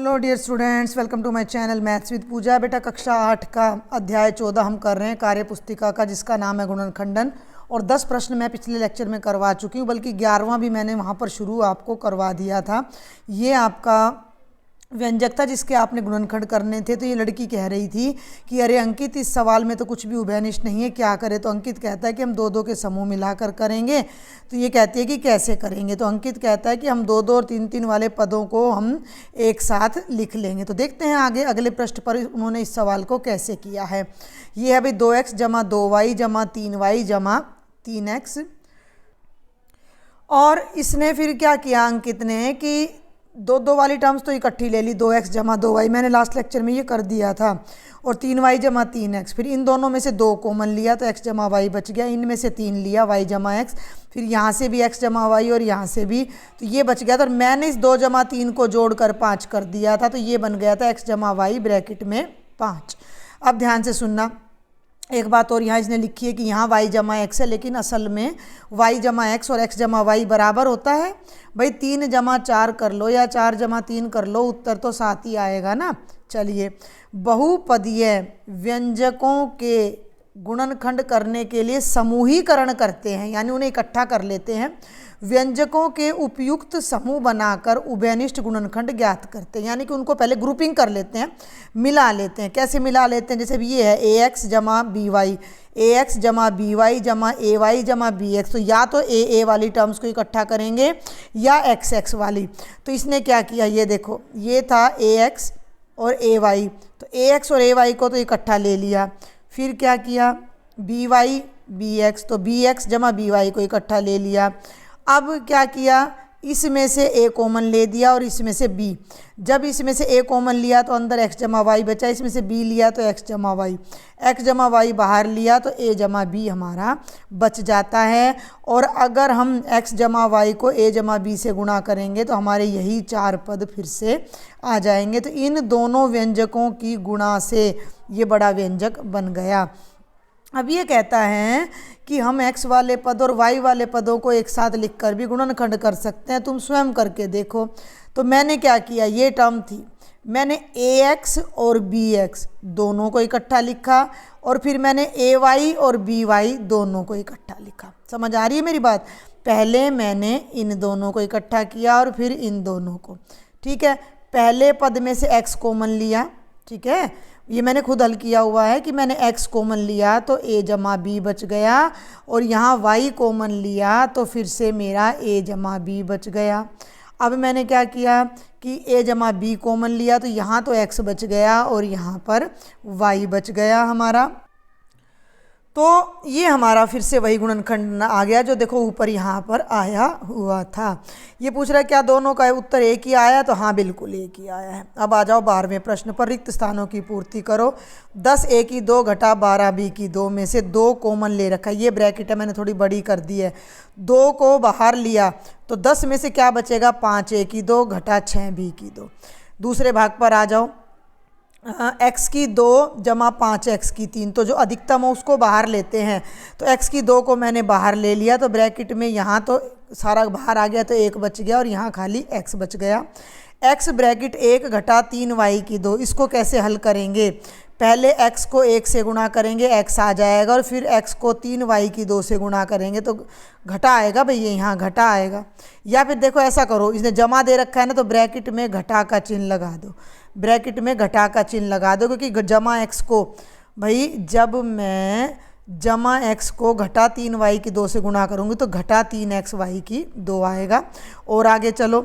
Hello dear students, welcome to my channel maths with Pooja. बेटा कक्षा 8 का अध्याय 14 हम कर रहे हैं कार्य पुस्तिका का, जिसका नाम है गुणनखंडन। और 10 प्रश्न मैं पिछले लेक्चर में करवा चुकी हूँ, बल्कि 11वां भी मैंने वहाँ पर शुरू आपको करवा दिया था। ये आपका व्यंजक था जिसके आपने गुणनखंड करने थे। तो ये लड़की कह रही थी कि अरे अंकित, इस सवाल में तो कुछ भी उभयनिष्ठ नहीं है, क्या करें। तो अंकित कहता है कि हम दो दो के समूह मिलाकर करेंगे। तो ये कहती है कि कैसे करेंगे। तो अंकित कहता है कि हम दो दो और तीन तीन वाले पदों को हम एक साथ लिख लेंगे। तो देखते हैं आगे अगले पृष्ठ पर उन्होंने इस सवाल को कैसे किया है। ये है भाई 2x जमा 2y जमा 3y जमा 3x। और इसने फिर क्या किया अंकित ने कि दो दो वाली टर्म्स तो इकट्ठी ले ली, 2x जमा 2y, मैंने लास्ट लेक्चर में ये कर दिया था। और 3y जमा 3x, फिर इन दोनों में से 2 कॉमन लिया तो x जमा y बच गया। इनमें से 3 लिया, y जमा x, फिर यहाँ से भी x जमा y और यहाँ से भी, तो ये बच गया था। और मैंने इस 2 जमा 3 को जोड़कर 5 कर दिया था, तो ये बन गया था x जमा y ब्रैकेट में 5। अब ध्यान से सुनना, एक बात और यहाँ इसने लिखी है कि यहाँ y जमा x है, लेकिन असल में y जमा x और x जमा y बराबर होता है। भाई 3 जमा 4 कर लो या 4 जमा 3 कर लो, उत्तर तो 7 ही आएगा ना। चलिए, बहुपदीय व्यंजकों के गुणनखंड करने के लिए समूहीकरण करते हैं, यानी उन्हें इकट्ठा कर लेते हैं। व्यंजकों के उपयुक्त समूह बनाकर उभयनिष्ठ गुणनखंड ज्ञात करते हैं, यानी कि उनको पहले ग्रुपिंग कर लेते हैं, मिला लेते हैं। कैसे मिला लेते हैं? जैसे ये है ax जमा by, ax जमा by जमा ay जमा bx। तो या तो a वाली टर्म्स को इकट्ठा करेंगे या x वाली। तो इसने क्या किया, ये देखो, ये था ax और ay, तो ax और ay को तो इकट्ठा ले लिया। फिर क्या किया, by bx, तो bx जमा by को इकट्ठा ले लिया। अब क्या किया, इसमें से a कॉमन ले दिया और इसमें से b। जब इसमें से a कॉमन लिया तो अंदर x जमा y बचा, इसमें से b लिया तो x जमा y बाहर लिया तो a जमा b हमारा बच जाता है। और अगर हम x जमा y को a जमा b से गुणा करेंगे तो हमारे यही 4 पद फिर से आ जाएंगे। तो इन दोनों व्यंजकों की गुणा से ये बड़ा व्यंजक बन गया। अब ये कहता है कि हम x वाले पद और y वाले पदों को एक साथ लिखकर भी गुणनखंड कर सकते हैं, तुम स्वयं करके देखो। तो मैंने क्या किया, ये टर्म थी, मैंने ax और bx दोनों को इकट्ठा लिखा और फिर मैंने ay और by दोनों को इकट्ठा लिखा। समझ आ रही है मेरी बात? पहले मैंने इन दोनों को इकट्ठा किया और फिर इन दोनों को, ठीक है। पहले पद में से x कॉमन लिया, ठीक है, ये मैंने खुद हल किया हुआ है कि मैंने x कॉमन लिया तो a जमा b बच गया, और यहाँ y कॉमन लिया तो फिर से मेरा a जमा b बच गया। अब मैंने क्या किया कि a जमा b कॉमन लिया तो यहाँ तो x बच गया और यहाँ पर y बच गया हमारा। तो ये हमारा फिर से वही गुणनखंड आ गया जो देखो ऊपर यहाँ पर आया हुआ था। ये पूछ रहा है क्या दोनों का उत्तर एक ही आया? तो हाँ, बिल्कुल एक ही आया है। अब आ जाओ 12वें प्रश्न पर, रिक्त स्थानों की पूर्ति करो। 10a की 2 घटा 12b की 2 में से 2 कॉमन ले रखा है, ये ब्रैकेट है मैंने थोड़ी बड़ी कर दी है। 2 को बाहर लिया तो 10 में से क्या बचेगा, 5a की 2 घटा 6b की 2। दूसरे भाग पर आ जाओ, x की 2 जमा 5x की 3, तो जो अधिकतम हो उसको बाहर लेते हैं। तो x की 2 को मैंने बाहर ले लिया तो ब्रैकेट में यहाँ तो सारा बाहर आ गया तो 1 बच गया और यहाँ खाली x बच गया। x ब्रैकेट 1 घटा 3y की 2, इसको कैसे हल करेंगे? पहले x को 1 से गुणा करेंगे, x आ जाएगा, और फिर x को 3y की 2 से गुणा करेंगे तो घटा आएगा भाई, ये यहाँ घटा आएगा। या फिर देखो ऐसा करो, इसने जमा दे रखा है ना, तो ब्रैकेट में घटा का चिन्ह लगा दो, ब्रैकेट में घटा का चिन्ह लगा दो, क्योंकि जमा x को, भाई जब मैं जमा x को घटा 3y की 2 से गुणा करूँगी तो घटा 3xy की 2 आएगा। और आगे चलो,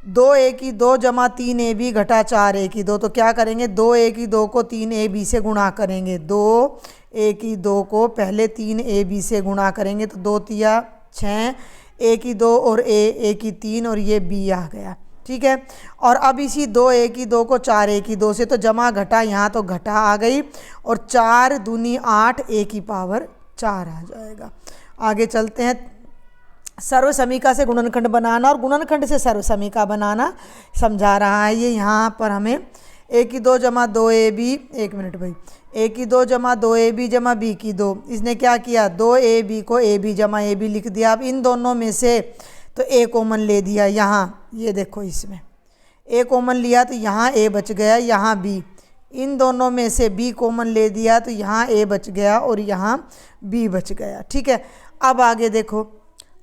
2a की 2 जमा 3ab घटा 4a की 2, तो क्या करेंगे, 2a की 2 को 3ab से गुणा करेंगे, 2a की 2 को पहले 3ab से गुणा करेंगे तो 2 तिया 6, a की 2 और a की 3 और ये b आ गया, ठीक है। और अब इसी 2a की 2 को 4a की 2 से, तो जमा घटा यहाँ तो घटा आ गई, और 4 दूनी 8, a की पावर 4 आ जाएगा। आगे चलते हैं, सर्वसमीका से गुणनखंड बनाना और गुणनखंड से सर्वसमीका बनाना समझा रहा है ये। यहाँ पर हमें a की 2 जमा 2ab, एक मिनट भाई, a की 2 जमा 2ab जमा b की 2, इसने क्या किया, 2ab को ab जमा ab लिख दिया। अब इन दोनों में से तो a कॉमन ले दिया, यहाँ ये देखो इसमें ए कॉमन लिया तो यहाँ ए बच गया, यहाँ बी। इन दोनों में से बी कॉमन ले दिया तो यहाँ ए बच गया और यहाँ बी बच गया। ठीक है, अब आगे देखो,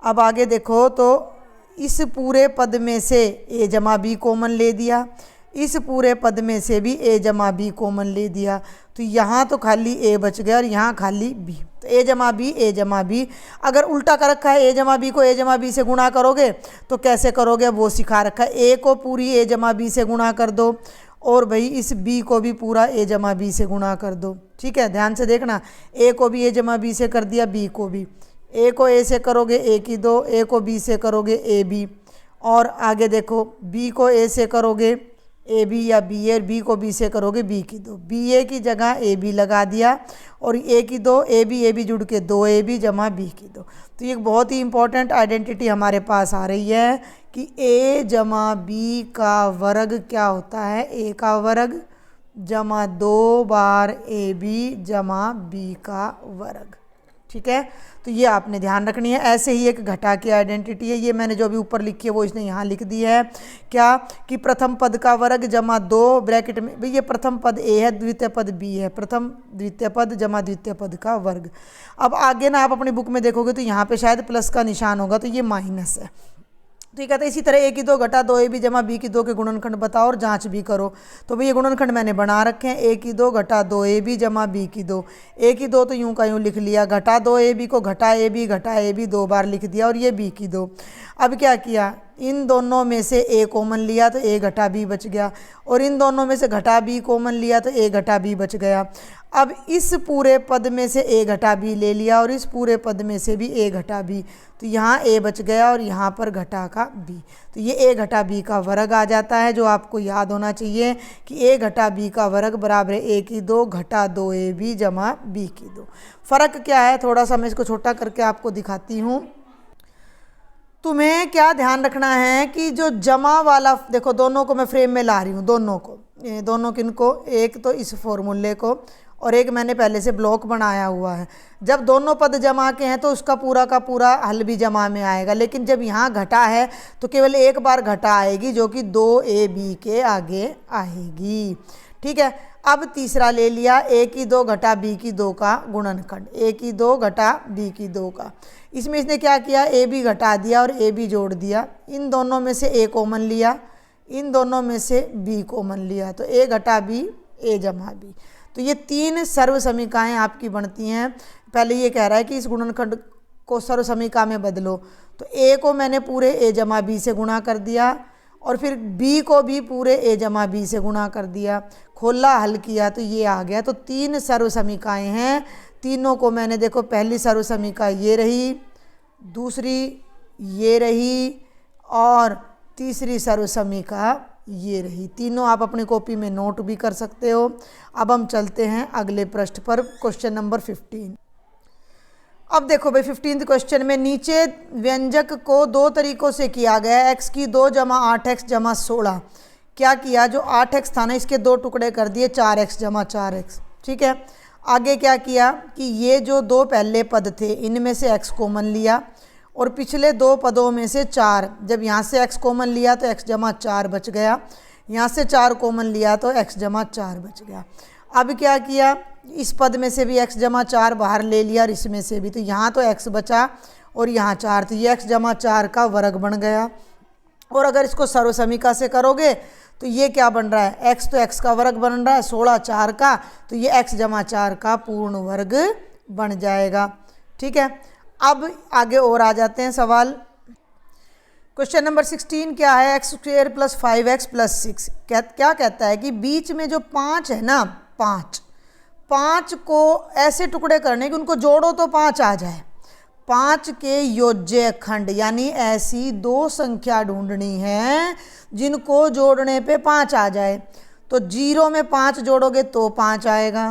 अब आगे देखो तो इस पूरे पद में से ए जमा बी कॉमन ले दिया, इस पूरे पद में से भी ए जमा बी कॉमन ले दिया, तो यहाँ तो खाली ए बच गया और यहाँ खाली बी। तो ए जमा बी, ए जमा बी। अगर उल्टा कर रखा है ए जमा बी को ए जमा बी से गुणा करोगे तो कैसे करोगे वो सिखा रखा है। ए को पूरी ए जमा बी से गुणा कर दो और भाई इस बी को भी पूरा ए जमा बी से गुणा कर दो। ठीक है, ध्यान से देखना, ए को भी ए जमा बी से कर दिया, बी को भी। ए को ए से करोगे ए की दो, ए को बी से करोगे ए बी, और आगे देखो बी को ए से करोगे ए बी या बी ए, बी को बी से करोगे बी की दो। बी ए की जगह ए बी लगा दिया और ए की दो, ए बी जुड़ के दो ए बी जमा बी की दो। तो ये एक बहुत ही इंपॉर्टेंट आइडेंटिटी हमारे पास आ रही है कि ए जमा बी का वर्ग क्या होता है, ए का वर्ग जमा 2 बार ए बी जमा बी का वर्ग। ठीक है, तो ये आपने ध्यान रखनी है। ऐसे ही एक घटा की आइडेंटिटी है, ये मैंने जो अभी ऊपर लिखी है वो इसने यहाँ लिख दी है, क्या कि प्रथम पद का वर्ग जमा 2 ब्रैकेट में, भाई ये प्रथम पद ए है, द्वितीय पद बी है, प्रथम द्वितीय पद जमा द्वितीय पद का वर्ग। अब आगे ना आप अपनी बुक में देखोगे तो यहाँ पे शायद प्लस का निशान होगा, तो ये माइनस है। ठीक है, तो इसी तरह ए की 2 घटा 2 ए बी जमा बी की 2 के गुणनखंड बताओ और जांच भी करो। तो भाई ये गुणनखंड मैंने बना रखे हैं, ए की 2 घटा 2 ए बी जमा बी की 2। ए की 2 तो यूं का यूं लिख लिया, घटा 2 ए बी को घटा ए बी 2 बार लिख दिया और ये बी की 2। अब क्या किया, इन दोनों में से ए कॉमन लिया तो ए घटा बी बच गया, और इन दोनों में से घटा बी कॉमन लिया तो ए घटा बी बच गया। अब इस पूरे पद में से ए घटा बी ले लिया और इस पूरे पद में से भी ए घटा बी, तो यहाँ ए बच गया और यहाँ पर घटा का बी, तो ये ए घटा बी का वर्ग आ जाता है, जो आपको याद होना चाहिए कि ए घटा बी का वर्ग बराबर है ए की 2 घटा 2 ए बी जमा बी की 2। फ़र्क क्या है, थोड़ा सा मैं इसको छोटा करके आपको दिखाती हूँ। तुम्हें क्या ध्यान रखना है कि जो जमा वाला, देखो दोनों को मैं फ्रेम में ला रही हूँ, दोनों को, दोनों किनको, एक तो इस फॉर्मूले को और एक मैंने पहले से ब्लॉक बनाया हुआ है। जब दोनों पद जमा के हैं तो उसका पूरा का पूरा हल भी जमा में आएगा, लेकिन जब यहाँ घटा है तो केवल एक बार घटा आएगी जो कि 2 ए बी के आगे आएगी। ठीक है, अब तीसरा ले लिया, ए की 2 घटा बी की 2 का गुणनखंड, ए की 2 घटा बी की 2 का। इसमें इसने क्या किया, ए बी घटा दिया और ए बी जोड़ दिया, इन दोनों में से ए कॉमन लिया, इन दोनों में से बी कॉमन लिया, तो ए घटा बी ए जमा बी। तो ये 3 सर्व समीकाएँ आपकी बनती हैं। पहले ये कह रहा है कि इस गुणनखंड को सर्व समीका में बदलो, तो ए को मैंने पूरे ए जमा बी से गुणा कर दिया और फिर बी को भी पूरे ए जमा बी से गुणा कर दिया, खोला हल किया तो ये आ गया। तो 3 सर्व समीकाएँ हैं, तीनों को मैंने, देखो पहली सर्व समीका ये रही, दूसरी ये रही और तीसरी सर्व समीका ये रही। तीनों आप अपनी कॉपी में नोट भी कर सकते हो। अब हम चलते हैं अगले पृष्ठ पर, क्वेश्चन नंबर 15। अब देखो भाई 15th क्वेश्चन में नीचे व्यंजक को 2 तरीकों से किया गया है, x की 2 जमा 8x जमा 16। क्या किया, जो 8x था ना इसके 2 टुकड़े कर दिए 4x जमा 4x। ठीक है, आगे क्या किया कि ये जो 2 पहले पद थे इनमें से x कॉमन लिया और पिछले 2 पदों में से 4, जब यहाँ से x कॉमन लिया तो x जमा 4 बच गया, यहाँ से 4 कॉमन लिया तो x जमा 4 बच गया। अब क्या किया, इस पद में से भी x जमा 4 बाहर ले लिया और इसमें से भी, तो यहाँ तो x बचा और यहाँ 4, तो ये x जमा 4 का वर्ग बन गया। और अगर इसको सर्व समीका से करोगे तो ये क्या बन रहा है, x तो x का वर्ग बन रहा है, 16 4 का, तो ये x जमा 4 का पूर्ण वर्ग बन जाएगा। ठीक है, अब आगे और आ जाते हैं सवाल। क्वेश्चन नंबर 16 क्या है, x² + 5x + 6। क्या कहता है कि बीच में जो 5 है ना, 5 को ऐसे टुकड़े करने कि उनको जोड़ो तो 5 आ जाए। 5 के योज्य खंड, यानी ऐसी 2 संख्या ढूंढनी है जिनको जोड़ने पे 5 आ जाए। तो 0 में 5 जोड़ोगे तो 5 आएगा,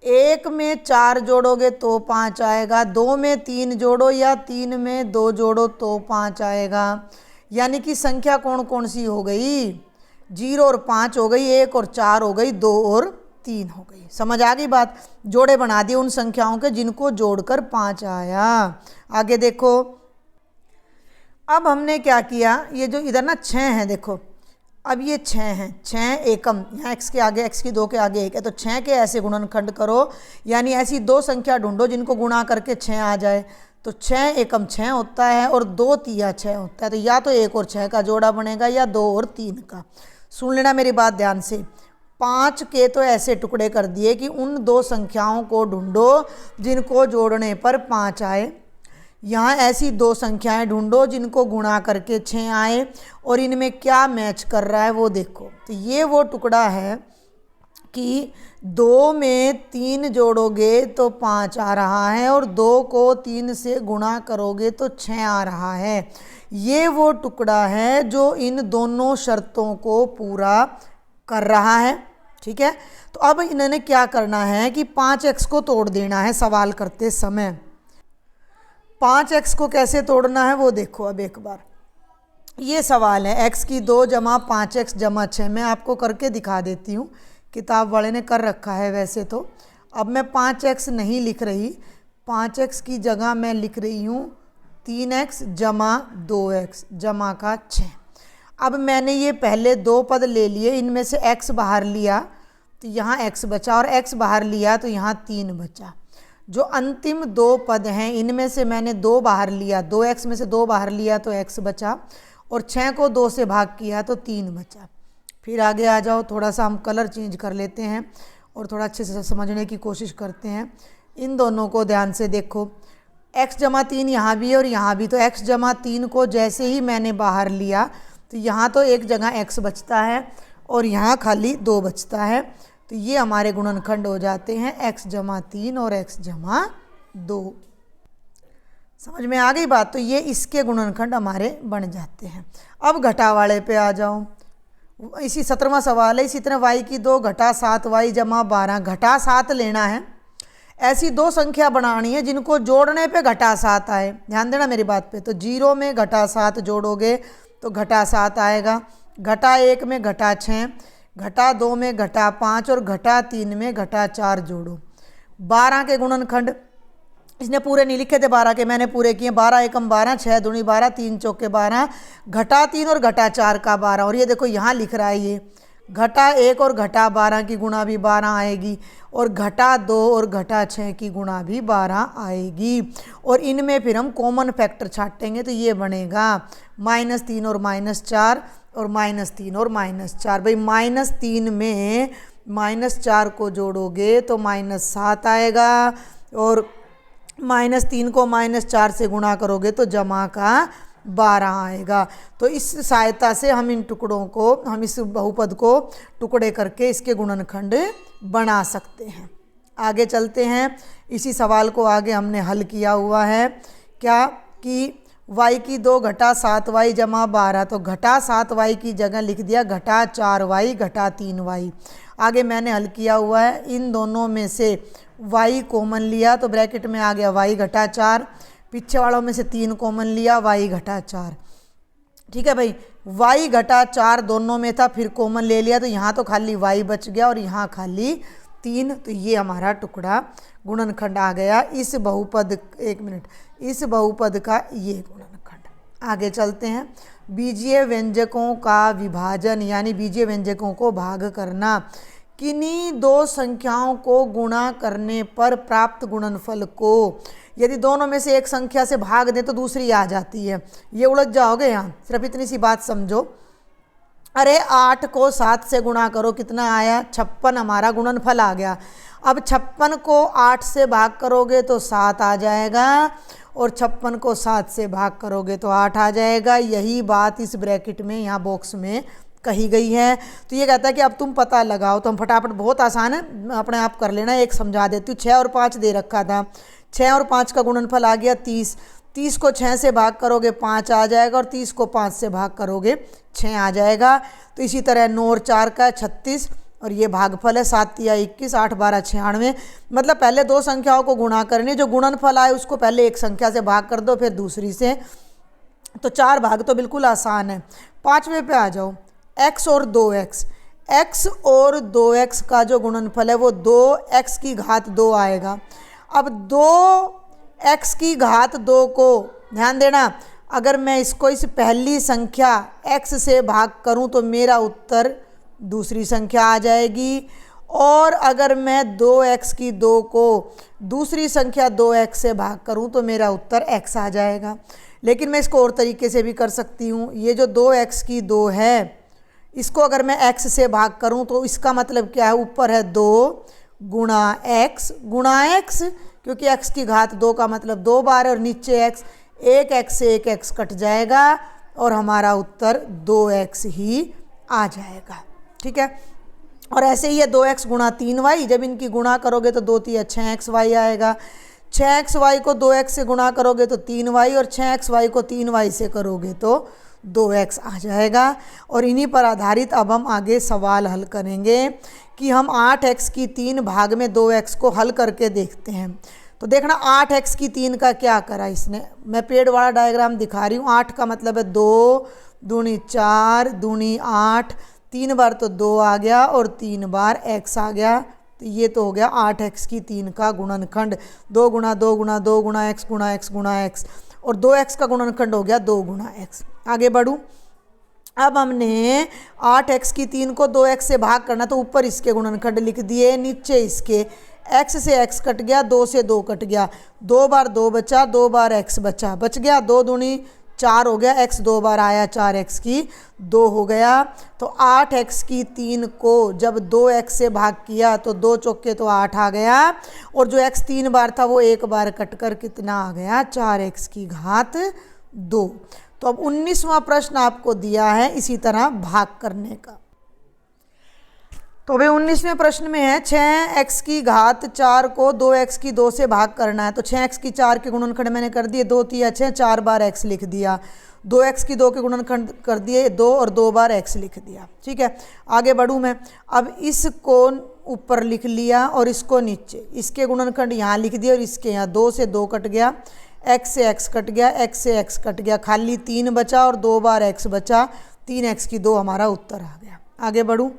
1 में 4 जोड़ोगे तो 5 आएगा, 2 में 3 जोड़ो या 3 में 2 जोड़ो तो 5 आएगा। यानी कि संख्या कौन कौन सी हो गई, 0 और 5 हो गई, 1 और 4 हो गई, 2 और 3 हो गई। समझ आ गई बात, जोड़े बना दिए उन संख्याओं के जिनको जोड़कर 5 आया। आगे देखो, अब हमने क्या किया, ये जो इधर ना 6 है, देखो अब ये 6 हैं, 6 एकम, यहाँ x के आगे x की 2 के आगे 1 है, तो 6 के ऐसे गुणनखंड करो, यानी ऐसी दो संख्या ढूंढो जिनको गुणा करके 6 आ जाए। तो 6 एकम 6 होता है और 2 तिया 6 होता है, तो या तो 1 और 6 का जोड़ा बनेगा या 2 और 3 का। सुन लेना मेरी बात ध्यान से। 5 के तो ऐसे टुकड़े कर दिए कि उन दो संख्याओं को ढूंढो जिनको जोड़ने पर 5 आए। यहाँ ऐसी दो संख्याएं ढूंढो जिनको गुणा करके 6 आए, और इनमें क्या मैच कर रहा है वो देखो। तो ये वो टुकड़ा है कि 2 में 3 जोड़ोगे तो 5 आ रहा है, और 2 को 3 से गुणा करोगे तो 6 आ रहा है। ये वो टुकड़ा है जो इन दोनों शर्तों को पूरा कर रहा है। ठीक है, तो अब इन्होंने क्या करना है कि 5x को तोड़ देना है सवाल करते समय। 5x को कैसे तोड़ना है वो देखो। अब एक बार ये सवाल है x की 2 जमा 5x जमा 6, मैं आपको करके दिखा देती हूँ, किताब वाले ने कर रखा है वैसे तो। अब मैं 5x नहीं लिख रही, 5x की जगह मैं लिख रही हूँ 3x जमा 2x जमा का 6। अब मैंने ये पहले 2 पद ले लिए, इनमें से x बाहर लिया तो यहाँ x बचा, और x बाहर लिया तो यहाँ 3 बचा। जो अंतिम 2 पद हैं इनमें से मैंने 2 बाहर लिया, 2x में से 2 बाहर लिया तो x बचा, और 6 को 2 से भाग किया तो 3 बचा। फिर आगे आ जाओ, थोड़ा सा हम कलर चेंज कर लेते हैं और थोड़ा अच्छे से समझने की कोशिश करते हैं। इन दोनों को ध्यान से देखो, x जमा 3 यहाँ भी और यहाँ भी, तो x जमा 3 को जैसे ही मैंने बाहर लिया तो यहाँ तो एक जगह x बचता है और यहाँ खाली 2 बचता है। तो ये हमारे गुणनखंड हो जाते हैं x जमा 3 और x जमा 2। समझ में आ गई बात? तो ये इसके गुणनखंड हमारे बन जाते हैं। अब घटा वाले पे आ जाओ। इसी 17वां सवाल है, इसी तरह y की 2 घटा 7y जमा 12, घटा 7 लेना है। ऐसी दो संख्या बनानी है जिनको जोड़ने पे घटा 7 आए। ध्यान देना मेरी बात पे। तो 0 में घटा 7 जोड़ोगे तो घटा 7 आएगा, घटा 1 में घटा 6, घटा 2 में घटा 5 और घटा 3 में घटा 4 जोड़ो। 12 के गुणनखंड इसने पूरे नहीं लिखे थे, 12 के मैंने पूरे किए। 12 एकम 12, 6 दूनी 12, 3 चौके 12, घटा 3 और घटा 4 का 12। और ये देखो यहाँ लिख रहा है ये घटा 1 और घटा 12 की गुणा भी 12 आएगी, और घटा 2 और घटा 6 की गुणा भी 12 आएगी। और इनमें फिर हम कॉमन फैक्टर छाटेंगे तो ये बनेगा -3 और -4 और -3 और -4। भाई -3 में -4 को जोड़ोगे तो -7 आएगा, और -3 को -4 से गुणा करोगे तो जमा का 12 आएगा। तो इस सहायता से हम इन टुकड़ों को, हम इस बहुपद को टुकड़े करके इसके गुणनखंड बना सकते हैं। आगे चलते हैं। इसी सवाल को आगे हमने हल किया हुआ है क्या कि y की 2 घटा 7y जमा 12, तो घटा 7y की जगह लिख दिया घटा 4y घटा 3y। आगे मैंने हल किया हुआ है, इन दोनों में से y कॉमन लिया तो ब्रैकेट में आ गया y घटा 4, पीछे वालों में से 3 कॉमन लिया y घटा 4। ठीक है भाई, y घटा 4 दोनों में था, फिर कॉमन ले लिया तो यहाँ तो खाली y बच गया और यहाँ खाली 3। तो ये हमारा टुकड़ा गुणनखंड आ गया इस बहुपद, एक मिनट, इस बहुपद का ये गुणनखंड। आगे चलते हैं। बीजीय व्यंजकों का विभाजन यानी बीजीय व्यंजकों को भाग करना। किन्हीं दो संख्याओं को गुणा करने पर प्राप्त गुणनफल को यदि दोनों में से एक संख्या से भाग दें तो दूसरी आ जाती है। ये उलझ जाओगे यहाँ, सिर्फ इतनी सी बात समझो। अरे 8 को 7 से गुणा करो, कितना आया? 56 हमारा गुणनफल आ गया। अब 56 को 8 से भाग करोगे तो 7 आ जाएगा, और 56 को 7 से भाग करोगे तो 8 आ जाएगा। यही बात इस ब्रैकेट में यहाँ बॉक्स में कही गई है। तो ये कहता है कि अब तुम पता लगाओ। तो हम फटाफट, बहुत आसान है, अपने आप कर लेना। एक समझा देती हूँ। 6 और 5 दे रखा था, 6 और 5 का गुणनफल आ गया 30। 30 को 6 से भाग करोगे 5 आ जाएगा, और 30 को 5 से भाग करोगे 6 आ जाएगा। तो इसी तरह 9 और 4 का 36, और ये भागफल है 7 या 21, 8 12 96। मतलब पहले दो संख्याओं को गुणा करने, जो गुणनफल आए उसको पहले एक संख्या से भाग कर दो, फिर दूसरी से। तो 4 भाग तो बिल्कुल आसान है। 5वें पे आ जाओ। x और 2x, x और 2x का जो गुणनफल है वो 2x की घात 2 आएगा। अब 2x की घात 2 को ध्यान देना, अगर मैं इसको इस पहली संख्या x से भाग करूं तो मेरा उत्तर दूसरी संख्या आ जाएगी, और अगर मैं 2x की 2 को दूसरी संख्या 2x से भाग करूं तो मेरा उत्तर x आ जाएगा। लेकिन मैं इसको और तरीके से भी कर सकती हूँ। ये जो 2x की 2 है, इसको अगर मैं x से भाग करूं तो इसका मतलब क्या है, ऊपर है 2 गुणा x गुणा x, क्योंकि x की घात 2 का मतलब 2 बार है, और नीचे x, एक x से एक x कट जाएगा और हमारा उत्तर 2x ही आ जाएगा। ठीक है, और ऐसे ही है 2x गुणा 3y, जब इनकी गुणा करोगे तो 2 तिया 6xy आएगा। 6xy को 2x से गुणा करोगे तो 3y, और 6xy को 3y से करोगे तो 2x आ जाएगा। और इन्हीं पर आधारित अब हम आगे सवाल हल करेंगे कि हम 8x की 3 भाग में 2x को हल करके देखते हैं। तो देखना 8x की 3 का क्या करा इसने, मैं पेड़ वाला डायग्राम दिखा रही हूँ। 8 का मतलब है 2 दूनी 4 दूनी 8, 3 बार तो 2 आ गया और 3 बार x आ गया। तो ये तो हो गया 8x की 3 का गुणनखंड, 2 गुणा 2 गुणा 2 गुणा x गुणा x गुणा x, और 2x का गुणनखंड हो गया 2 गुणा x। आगे बढ़ूँ, अब हमने 8x की 3 को 2x से भाग करना, तो ऊपर इसके गुणनखंड लिख दिए, नीचे इसके x से x कट गया, 2 से 2 कट गया, 2 बार 2 बचा, 2 बार x बचा, बच गया 2 दूनी 4 हो गया, x 2 बार आया, 4x की 2 हो गया। तो 8x की 3 को जब 2x से भाग किया तो 2 चौके तो 8 आ गया, और जो x 3 बार था वो 1 बार कटकर कितना आ गया, 4x की घात 2। तो अब 19वां प्रश्न आपको दिया है इसी तरह भाग करने का। तो भाई 19वें प्रश्न में है 6x की घात 4 को 2x की 2 से भाग करना है। तो 6x की 4 के गुणनखंड मैंने कर दिए, 2 तिया 6, 4 बार x लिख दिया, 2x की 2 के गुणनखंड कर दिए 2 और 2 बार x लिख दिया। ठीक है, आगे बढ़ूँ मैं, अब इसको ऊपर लिख लिया और इसको नीचे, इसके गुणनखंड यहाँ लिख दिए और इसके यहाँ 2 से 2 कट गया, x से x कट गया, x से x कट गया, खाली 3 बचा और 2 बार x बचा, 3x की 2 हमारा उत्तर आ गया। आगे बढ़ूँ,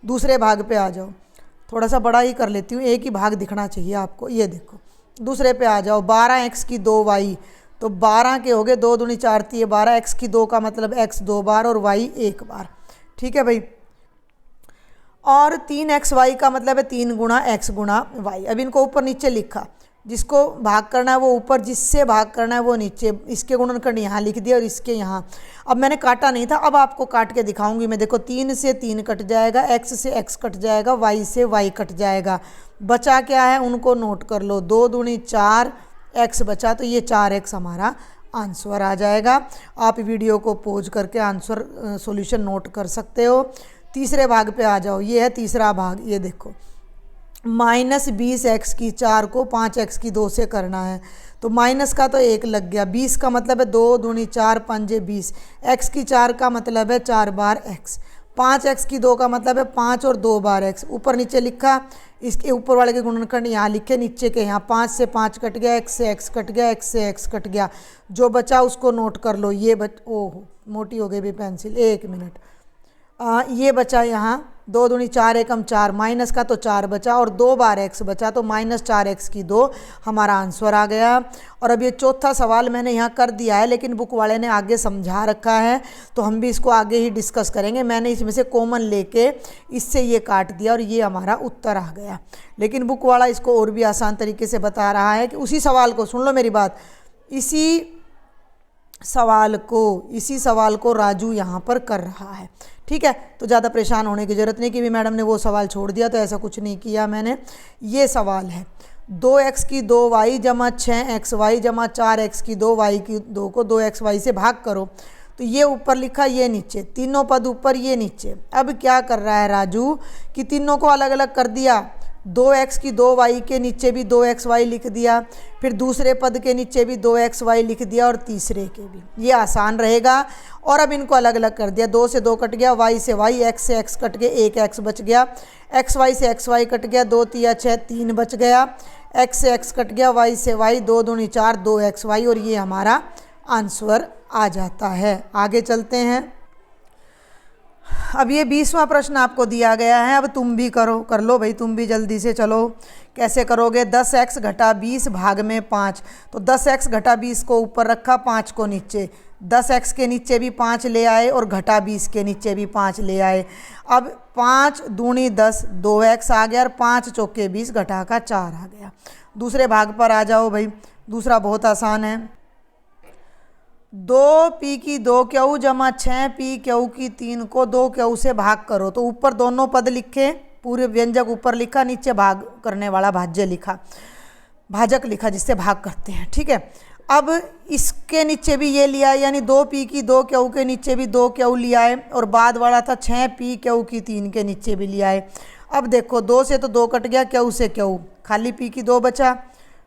दूसरे भाग पे आ जाओ, थोड़ा सा बड़ा ही कर लेती हूँ, एक ही भाग दिखना चाहिए आपको। ये देखो दूसरे पे आ जाओ, 12x की 2y, तो 12 के हो गए, 2 दूनी 4 तिये 12, x की 2 का मतलब x 2 बार और y 1 बार। ठीक है भाई, और 3xy का मतलब है 3 गुणा x गुणा y। अब इनको ऊपर नीचे लिखा, जिसको भाग करना है वो ऊपर, जिससे भाग करना है वो नीचे, इसके गुणनखंड यहाँ लिख दिया और इसके यहाँ। अब मैंने काटा नहीं था, अब आपको काट के दिखाऊंगी मैं। देखो 3 से 3 कट जाएगा, x से x कट जाएगा, y से y कट जाएगा, बचा क्या है उनको नोट कर लो, 2 दूनी 4 x बचा, तो ये 4x हमारा आंसर आ जाएगा। आप वीडियो को पॉज करके आंसर सॉल्यूशन नोट कर सकते हो। तीसरे भाग पे आ जाओ, ये है तीसरा भाग। ये देखो -20x की 4 को 5x की 2 से करना है, तो माइनस का तो 1 लग गया, 20 का मतलब है 2 दूनी 4 पंजे 20, x की 4 का मतलब है 4 बार x, 5x की 2 का मतलब है 5 और 2 बार x। ऊपर नीचे लिखा, इसके ऊपर वाले के गुणनखंड यहाँ लिखे, नीचे के यहाँ 5 से 5 कट गया, x से x कट गया, x से x कट गया, जो बचा उसको नोट कर लो। ये ओह मोटी हो गई भी पेंसिल, 1 मिनट। ये बचा यहाँ 2 दूनी 4 एकम 4, माइनस का तो 4 बचा और 2 बार x बचा, तो -4x की 2 हमारा आंसर आ गया। और अब ये चौथा सवाल मैंने यहाँ कर दिया है, लेकिन बुक वाले ने आगे समझा रखा है, तो हम भी इसको आगे ही डिस्कस करेंगे। मैंने इसमें से कॉमन लेके इससे ये काट दिया और ये हमारा उत्तर आ गया, लेकिन बुक वाला इसको और भी आसान तरीके से बता रहा है कि उसी सवाल को, सुन लो मेरी बात, इसी सवाल को राजू यहाँ पर कर रहा है। ठीक है, तो ज़्यादा परेशान होने की ज़रूरत नहीं कि भी मैडम ने वो सवाल छोड़ दिया, तो ऐसा कुछ नहीं किया मैंने। ये सवाल है 2x की 2y जमा 6xy जमा 4x की 2y की 2 को 2xy से भाग करो। तो ये ऊपर लिखा, ये नीचे, तीनों पद ऊपर, ये नीचे। अब क्या कर रहा है राजू कि तीनों को अलग अलग कर दिया, 2x की 2y के नीचे भी 2xy लिख दिया, फिर दूसरे पद के नीचे भी 2xy लिख दिया और तीसरे के भी। ये आसान रहेगा। और अब इनको अलग अलग कर दिया, 2 से 2 कट गया, y से y, x से x कट गया, 1x बच गया, xy से xy कट गया, 2 तिया 6 3 बच गया, x से x कट गया, y से y 2 दूनी 4 2xy, और ये हमारा आंसर आ जाता है। आगे चलते हैं। अब ये 20वां प्रश्न आपको दिया गया है, अब तुम भी कर लो भाई, तुम भी जल्दी से चलो। कैसे करोगे? 10x घटा 20 भाग में 5, तो 10x घटा 20 को ऊपर रखा, 5 को नीचे, 10x के नीचे भी 5 ले आए और घटा 20 के नीचे भी 5 ले आए। अब 5 दूनी 10, 2x आ गया और 5 चौके 20 घटा का 4 आ गया। दूसरे भाग पर आ जाओ भाई। दूसरा बहुत आसान है। 2p की 2 क्यू जमा 6p क्यू की 3 को 2 क्यू से भाग करो। तो ऊपर दोनों पद लिखे, पूरे व्यंजक ऊपर लिखा, नीचे भाग करने वाला भाज्य लिखा, भाजक लिखा जिससे भाग करते हैं। ठीक है। अब इसके नीचे भी ये लिया है, यानी 2p की 2 क्यू के नीचे भी 2 क्यू लिया है और बाद वाला था 6p क्यू की 3 के नीचे भी लिया है। अब देखो 2 से तो 2 कट गया, क्यू से क्यू, खाली p की 2 बचा।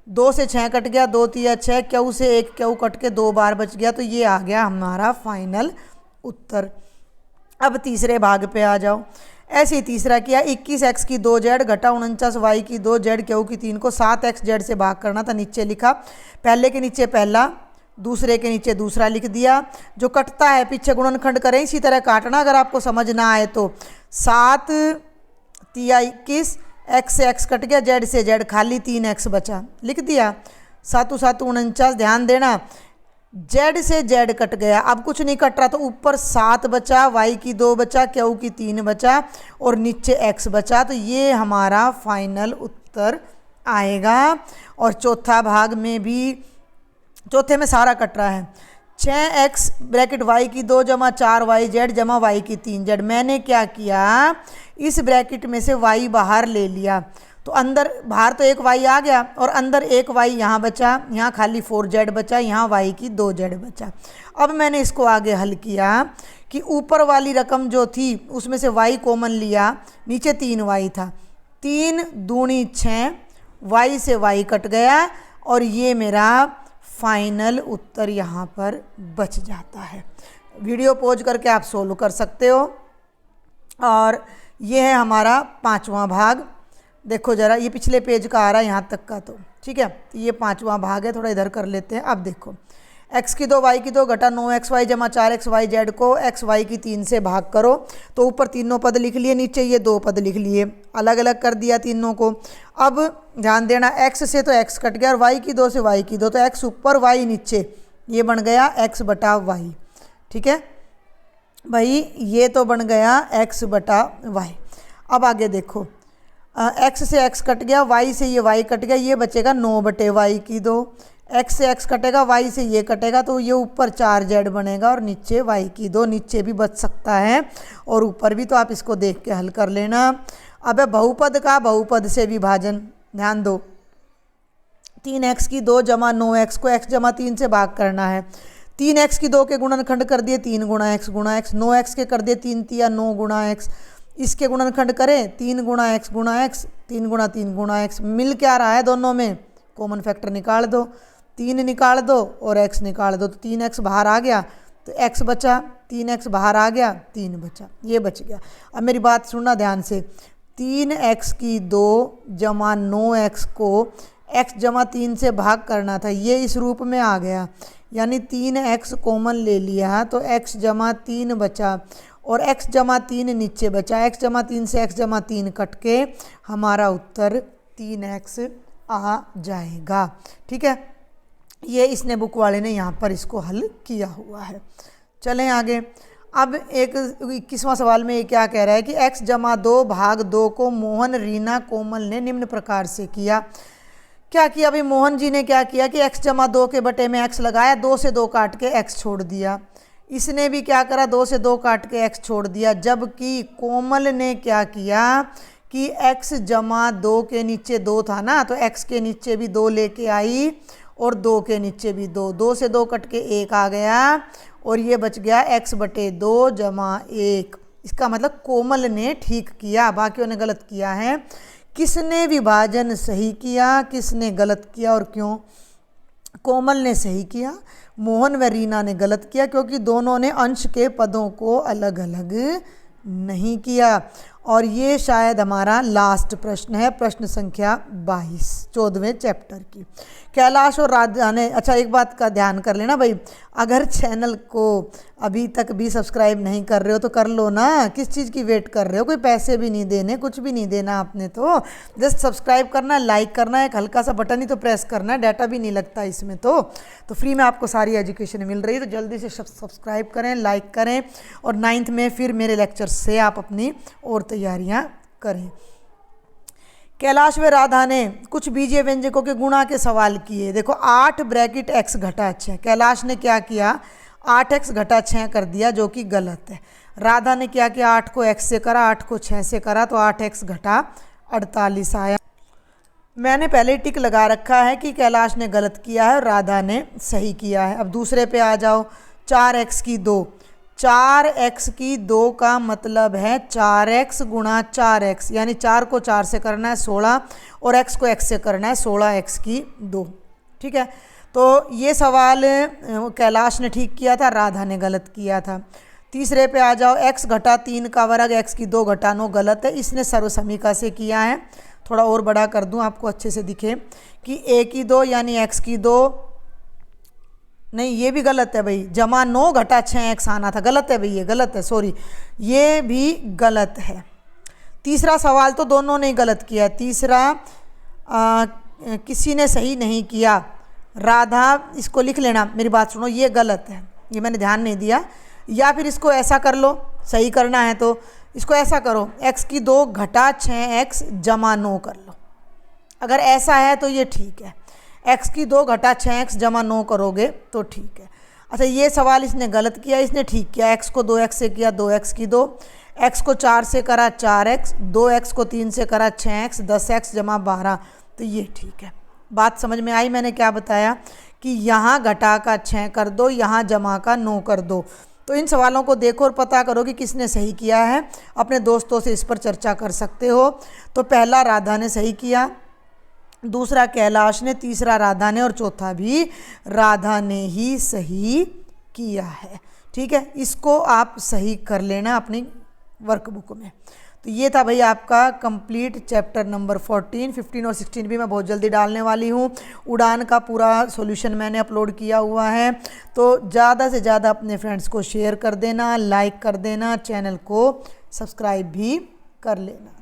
2 से 6 कट गया, 2 तिया 6, क्यू से 1 क्यू कट के 2 बार बच गया। तो ये आ गया हमारा फाइनल उत्तर। अब तीसरे भाग पे आ जाओ। ऐसे ही तीसरा किया, 21x की 2z घटा 49y की 2z क्यू की 3 को 7xz से भाग करना था। नीचे लिखा, पहले के नीचे पहला, दूसरे के नीचे दूसरा लिख दिया। जो कटता है पीछे गुणनखंड करें, इसी तरह काटना अगर आपको समझ ना आए तो। 7 तिया 21, x से x कट गया, z से z, खाली 3x बचा, लिख दिया। 7 7 49, ध्यान देना z से z कट गया, अब कुछ नहीं कट रहा, तो ऊपर 7 बचा, y की 2 बचा, क्यू की 3 बचा और नीचे x बचा। तो ये हमारा फाइनल उत्तर आएगा। और चौथा भाग में भी, चौथे में सारा कट रहा है। 6x ब्रैकेट y की 2 जमा 4yz जमा y की 3z। मैंने क्या किया, इस ब्रैकेट में से y बाहर ले लिया, तो अंदर बाहर तो एक y आ गया और अंदर एक y यहाँ बचा, यहाँ खाली 4z बचा, यहाँ y की 2z बचा। अब मैंने इसको आगे हल किया कि ऊपर वाली रकम जो थी उसमें से y कॉमन लिया, नीचे 3y था, 3 दूनी 6, y से y कट गया और ये मेरा फाइनल उत्तर यहाँ पर बच जाता है। वीडियो पॉज करके आप सोल्व कर सकते हो। और ये है हमारा पांचवा भाग। देखो ज़रा, ये पिछले पेज का आ रहा है यहाँ तक का, तो ठीक है। तो ये पांचवा भाग है, थोड़ा इधर कर लेते हैं। अब देखो, x की 2 y की 2 घटा 9xy जमा 4xyz को xy की 3 से भाग करो। तो ऊपर तीनों पद लिख लिए, नीचे ये 2 पद लिख लिए, अलग अलग कर दिया तीनों को। अब ध्यान देना, x से तो x कट गया और y की 2 से y की 2, तो x ऊपर y नीचे, ये बन गया x बटा y। ठीक है भाई, ये तो बन गया x बटा y। अब आगे देखो, x से x कट गया, y से ये y कट गया, ये बचेगा 9 बटे y की 2। x से x कटेगा, y से ये कटेगा, तो ये ऊपर 4z बनेगा और नीचे y की 2, नीचे भी बच सकता है और ऊपर भी। तो आप इसको देख के हल कर लेना। अब बहुपद का बहुपद से विभाजन, ध्यान दो। 3x की 2 जमा 9x को x जमा 3 से भाग करना है। 3x की 2 के गुणनखंड कर दिए 3 गुणा x गुणा x, 9x के कर दिए 3 तिया 9 गुणा x, इसके गुणनखंड करें 3 गुणा x गुणा x, 3 गुणा 3 गुणा x। मिल क्या रहा है दोनों में, कॉमन फैक्टर निकाल दो, 3 निकाल दो और x निकाल दो, तो 3x बाहर आ गया, तो x बचा, 3x बाहर आ गया, 3 बचा, ये बच गया। अब मेरी बात सुनना ध्यान से, 3x की 2 जमा 9x को x जमा 3 से भाग करना था, ये इस रूप में आ गया, यानी 3x कॉमन ले लिया तो x जमा 3 बचा और x जमा 3 नीचे बचा। x जमा 3 से x जमा 3 कट के हमारा उत्तर 3x आ जाएगा। ठीक है, ये इसने बुक वाले ने यहाँ पर इसको हल किया हुआ है। चलें आगे। अब एक 21वां सवाल में ये क्या कह रहा है कि x जमा 2 भाग 2 को मोहन, रीना, कोमल ने निम्न प्रकार से किया। क्या किया भाई, मोहन जी ने क्या किया कि x जमा 2 के बटे में x लगाया, 2 से 2 काट के x छोड़ दिया। इसने भी क्या करा, 2 से 2 काट के x छोड़ दिया। जबकि कोमल ने क्या किया कि x जमा 2 के नीचे 2 था ना, तो x के नीचे भी 2 लेके आई और 2 के नीचे भी 2, 2 से 2 कट के 1 आ गया और ये बच गया x बटे 2 जमा 1। इसका मतलब कोमल ने ठीक किया, बाकियों ने गलत किया है। किसने विभाजन सही किया, किसने गलत किया और क्यों? कोमल ने सही किया, मोहन व रीना ने गलत किया, क्योंकि दोनों ने अंश के पदों को अलग अलग नहीं किया। और ये शायद हमारा लास्ट प्रश्न है, प्रश्न संख्या 22 14वें चैप्टर की। कैलाश और राधा ने, अच्छा एक बात का ध्यान कर लेना भाई, अगर चैनल को अभी तक भी सब्सक्राइब नहीं कर रहे हो तो कर लो ना, किस चीज़ की वेट कर रहे हो? कोई पैसे भी नहीं देने, कुछ भी नहीं देना आपने, तो जस्ट सब्सक्राइब करना है, लाइक करना है, एक हल्का सा बटन ही तो प्रेस करना है, डाटा भी नहीं लगता इसमें, तो फ्री में आपको सारी एजुकेशन मिल रही है। तो जल्दी से सब्सक्राइब करें, लाइक करें, और 9th में फिर मेरे लेक्चर से आप अपनी और तैयारियाँ करें। कैलाश व राधा ने कुछ बीजीय व्यंजकों के गुणा के सवाल किए। देखो 8 ब्रैकेट x घटा 6, कैलाश ने क्या किया, 8x घटा 6 कर दिया, जो कि गलत है। राधा ने क्या किया, 8 को x से करा, 8 को 6 से करा, तो 8x घटा 48 आया। मैंने पहले टिक लगा रखा है कि कैलाश ने गलत किया है और राधा ने सही किया है। अब दूसरे पे आ जाओ, 4x की 2, 4x की 2 का मतलब है 4x गुणा 4x, यानी 4 को 4 से करना है 16 और x को x से करना है 16x की 2। ठीक है, तो ये सवाल कैलाश ने ठीक किया था, राधा ने गलत किया था। तीसरे पे आ जाओ, x घटा 3 का वर्ग, x की 2 घटा 9 गलत है, इसने सर्वसमीका से किया है। थोड़ा और बड़ा कर दूं आपको अच्छे से दिखे कि a की 2 यानी x की 2, नहीं ये भी गलत है भाई, जमा 9 घटा 6x आना था, गलत है भाई, ये गलत है, सॉरी ये भी गलत है। तीसरा सवाल तो दोनों ने गलत किया। तीसरा किसी ने सही नहीं किया, राधा, इसको लिख लेना, मेरी बात सुनो, ये गलत है, ये मैंने ध्यान नहीं दिया। या फिर इसको ऐसा कर लो, सही करना है तो इसको ऐसा करो, x की 2 घटा 6x जमा 9 कर लो, अगर ऐसा है तो ये ठीक है। x की 2 घटा 6x जमा 9 करोगे तो ठीक है। अच्छा ये सवाल इसने गलत किया, इसने ठीक किया, x को 2x से किया, 2x की 2, x को 4 से करा 4x, 2x को 3 से करा 6x, 10x जमा 12, तो ये ठीक है। बात समझ में आई? मैंने क्या बताया कि यहाँ घटा का 6 कर दो, यहाँ जमा का 9 कर दो। तो इन सवालों को देखो और पता करो कि किसने सही किया है, अपने दोस्तों से इस पर चर्चा कर सकते हो। तो पहला राधा ने सही किया, दूसरा कैलाश ने, तीसरा राधा ने, और चौथा भी राधा ने ही सही किया है। ठीक है, इसको आप सही कर लेना अपनी वर्कबुक में। तो ये था भाई आपका कंप्लीट चैप्टर नंबर 14, 15 और 16 भी मैं बहुत जल्दी डालने वाली हूँ। उड़ान का पूरा सॉल्यूशन मैंने अपलोड किया हुआ है, तो ज़्यादा से ज़्यादा अपने फ्रेंड्स को शेयर कर देना, लाइक कर देना, चैनल को सब्सक्राइब भी कर लेना।